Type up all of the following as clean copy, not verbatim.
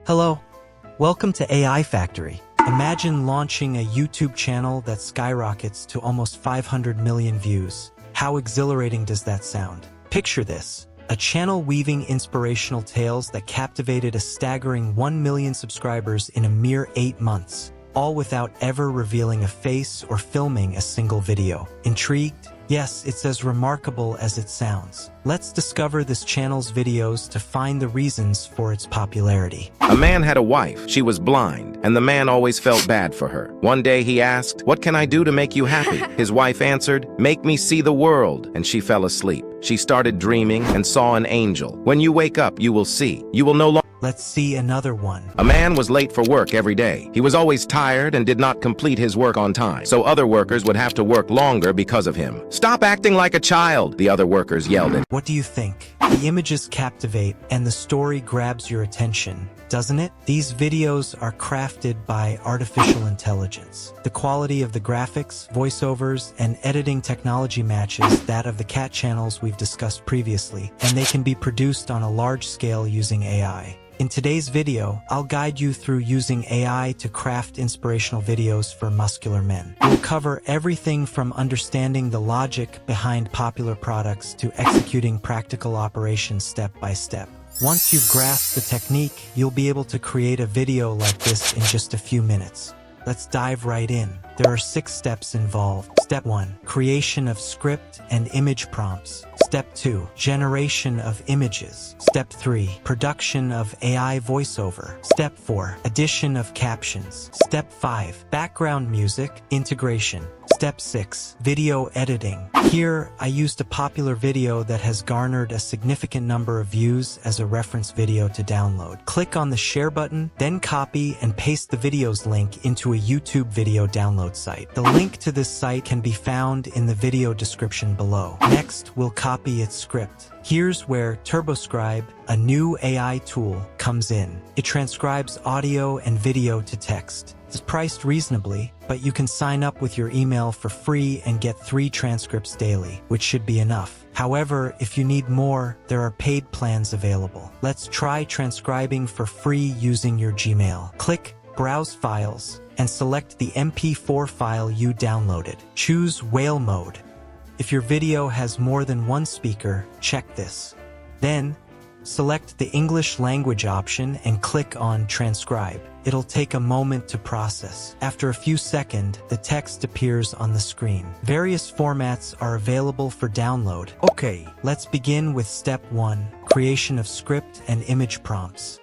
Hello, welcome to AI Factory. Imagine launching a YouTube channel that skyrockets to almost 500 million views. How exhilarating does that sound? Picture this, a channel weaving inspirational tales that captivated a staggering 1 million subscribers in a mere 8 months, all without ever revealing a face or filming a single video. Intrigued? Yes, it's as remarkable as it sounds. Let's discover this channel's videos to find the reasons for its popularity. A man had a wife. She was blind, and the man always felt bad for her. One day he asked, "What can I do to make you happy?" His wife answered, "Make me see the world," and she fell asleep. She started dreaming and saw an angel. When you wake up, you will see. You will no longer. Let's see another one. A man was late for work every day. He was always tired and did not complete his work on time, so other workers would have to work longer because of him. "Stop acting like a child," the other workers yelled at him. What do you think? The images captivate and the story grabs your attention, doesn't it? These videos are crafted by artificial intelligence. The quality of the graphics, voiceovers, and editing technology matches that of the cat channels we've discussed previously, and they can be produced on a large scale using AI. In today's video, I'll guide you through using AI to craft inspirational videos for muscular men. We'll cover everything from understanding the logic behind popular products to executing practical operations step by step. Once you've grasped the technique, you'll be able to create a video like this in just a few minutes. Let's dive right in. There are 6 steps involved. Step 1, creation of script and image prompts. Step 2, generation of images. Step 3, production of AI voiceover. Step 4, addition of captions. Step 5, background music, integration. Step 6, video editing. Here, I used a popular video that has garnered a significant number of views as a reference video to download. Click on the share button, then copy and paste the video's link into a YouTube video download site. The link to this site can be found in the video description below. Next, we'll copy its script. Here's where TurboScribe, a new AI tool, comes in. It transcribes audio and video to text. It's priced reasonably, but you can sign up with your email for free and get 3 transcripts daily, which should be enough. However, if you need more, there are paid plans available. Let's try transcribing for free using your Gmail. Click Browse Files and select the MP4 file you downloaded. Choose Whale Mode. If your video has more than one speaker, check this. Then, select the English language option and click on Transcribe. It'll take a moment to process. After a few seconds, the text appears on the screen. Various formats are available for download. Okay, let's begin with step 1, creation of script and image prompts.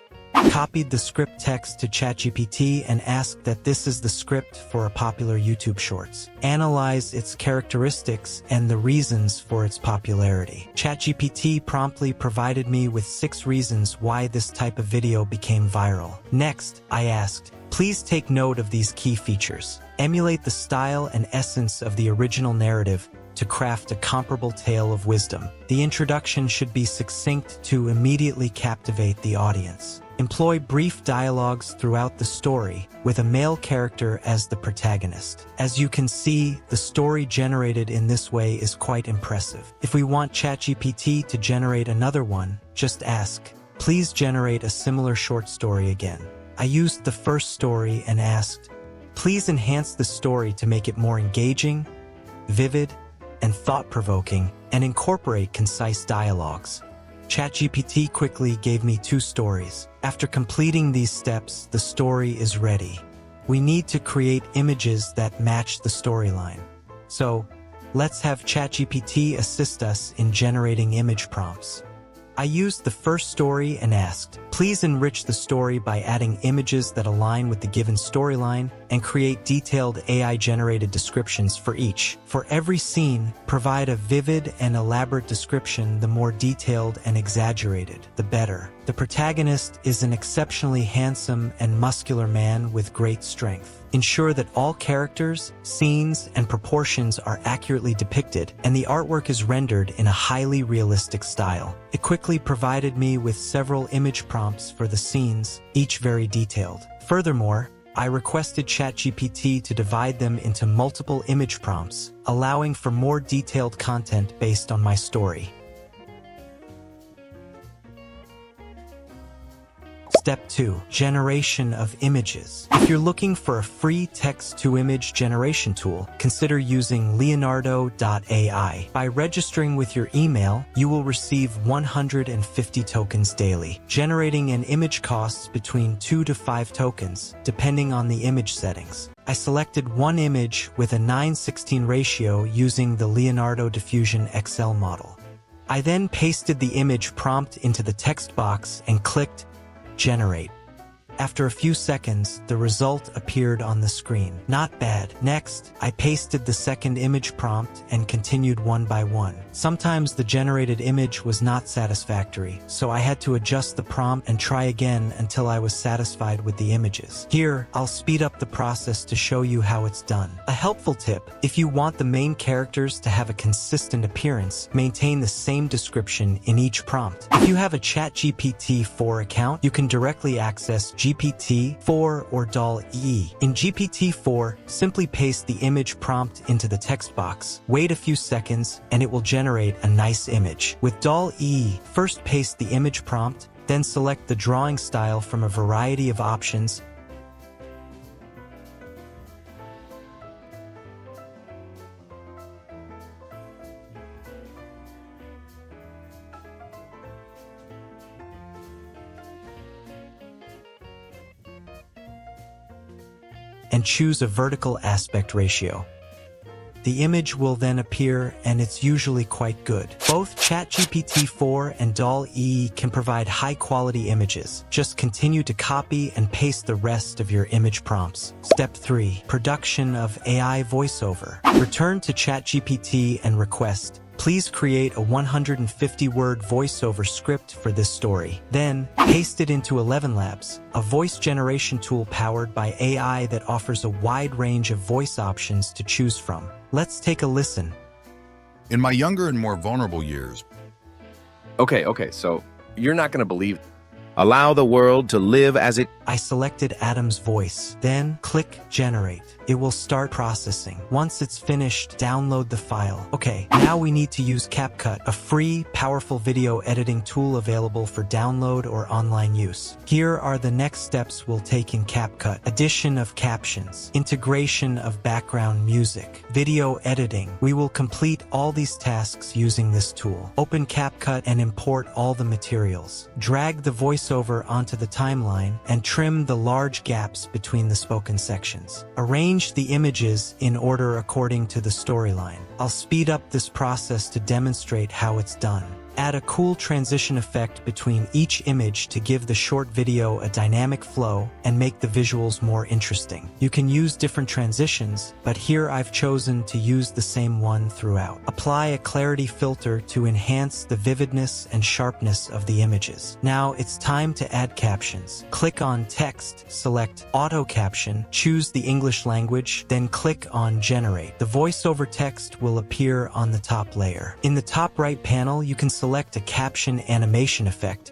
Copied the script text to ChatGPT and asked that this is the script for a popular YouTube Shorts. Analyze its characteristics and the reasons for its popularity. ChatGPT promptly provided me with 6 reasons why this type of video became viral. Next, I asked, please take note of these key features. Emulate the style and essence of the original narrative to craft a comparable tale of wisdom. The introduction should be succinct to immediately captivate the audience. Employ brief dialogues throughout the story, with a male character as the protagonist. As you can see, the story generated in this way is quite impressive. If we want ChatGPT to generate another one, just ask, please generate a similar short story again. I used the first story and asked, please enhance the story to make it more engaging, vivid, and thought-provoking, and incorporate concise dialogues. ChatGPT quickly gave me 2 stories. After completing these steps, the story is ready. We need to create images that match the storyline. So, let's have ChatGPT assist us in generating image prompts. I used the first story and asked, please enrich the story by adding images that align with the given storyline and create detailed AI-generated descriptions for each. For every scene, provide a vivid and elaborate description. The more detailed and exaggerated, the better. The protagonist is an exceptionally handsome and muscular man with great strength. Ensure that all characters, scenes, and proportions are accurately depicted, and the artwork is rendered in a highly realistic style. It quickly provided me with several image prompts for the scenes, each very detailed. Furthermore, I requested ChatGPT to divide them into multiple image prompts, allowing for more detailed content based on my story. Step 2. Generation of images. If you're looking for a free text-to-image generation tool, consider using Leonardo.AI. By registering with your email, you will receive 150 tokens daily. Generating an image costs between 2 to 5 tokens, depending on the image settings. I selected one image with a 9:16 ratio using the Leonardo Diffusion XL model. I then pasted the image prompt into the text box and clicked Generate. After a few seconds, the result appeared on the screen. Not bad. Next, I pasted the second image prompt and continued one by one. Sometimes the generated image was not satisfactory, so I had to adjust the prompt and try again until I was satisfied with the images. Here, I'll speed up the process to show you how it's done. A helpful tip: if you want the main characters to have a consistent appearance, maintain the same description in each prompt. If you have a ChatGPT-4 account, you can directly access GPT-4 or DALL-E. In GPT-4, simply paste the image prompt into the text box, wait a few seconds, and it will generate a nice image. With DALL-E, first paste the image prompt, then select the drawing style from a variety of options, and choose a vertical aspect ratio. The image will then appear, and it's usually quite good. Both ChatGPT-4 and DALL-E can provide high-quality images. Just continue to copy and paste the rest of your image prompts. Step 3. Production of AI voiceover. Return to ChatGPT and request, "Please create a 150-word voiceover script for this story." Then, paste it into ElevenLabs, a voice generation tool powered by AI that offers a wide range of voice options to choose from. Let's take a listen. In my younger and more vulnerable years. Okay, so you're not going to believe. Allow the world to live as it... I selected Adam's voice, then click Generate. It will start processing. Once it's finished, download the file. Okay, now we need to use CapCut, a free, powerful video editing tool available for download or online use. Here are the next steps we'll take in CapCut. Addition of captions, integration of background music, video editing. We will complete all these tasks using this tool. Open CapCut and import all the materials. Drag the voiceover onto the timeline and trim the large gaps between the spoken sections. Arrange the images in order according to the storyline. I'll speed up this process to demonstrate how it's done. Add a cool transition effect between each image to give the short video a dynamic flow and make the visuals more interesting. You can use different transitions, but here I've chosen to use the same one throughout. Apply a clarity filter to enhance the vividness and sharpness of the images. Now it's time to add captions. Click on Text, select Auto Caption, choose the English language, then click on Generate. The voiceover text will appear on the top layer. In the top right panel, you can select a caption animation effect.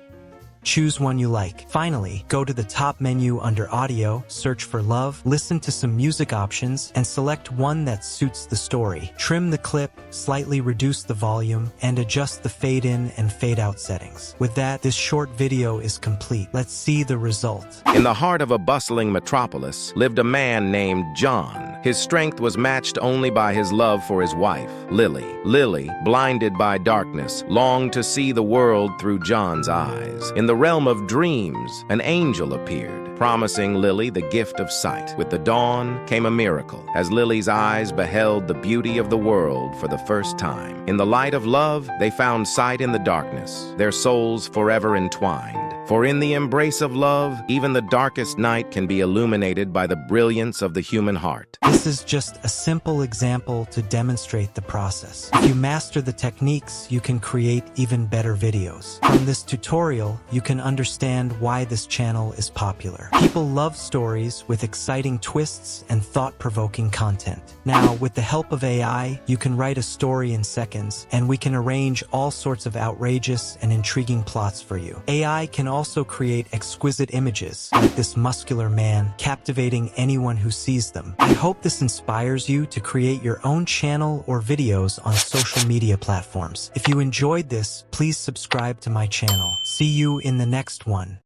Choose one you like. Finally, go to the top menu under Audio, search for Love, listen to some music options, and select one that suits the story. Trim the clip, slightly reduce the volume, and adjust the fade in and fade out settings. With that, this short video is complete. Let's see the result. In the heart of a bustling metropolis lived a man named John. His strength was matched only by his love for his wife, Lily. Lily, blinded by darkness, longed to see the world through John's eyes. In the realm of dreams, an angel appeared, promising Lily the gift of sight. With the dawn came a miracle, as Lily's eyes beheld the beauty of the world for the first time. In the light of love, they found sight in the darkness, their souls forever entwined. For in the embrace of love, even the darkest night can be illuminated by the brilliance of the human heart. This is just a simple example to demonstrate the process. If you master the techniques, you can create even better videos. From this tutorial, you can understand why this channel is popular. People love stories with exciting twists and thought-provoking content. Now, with the help of AI, you can write a story in seconds, and we can arrange all sorts of outrageous and intriguing plots for you. AI can also create exquisite images, like this muscular man, captivating anyone who sees them. I hope this inspires you to create your own channel or videos on social media platforms. If you enjoyed this, please subscribe to my channel. See you in the next one.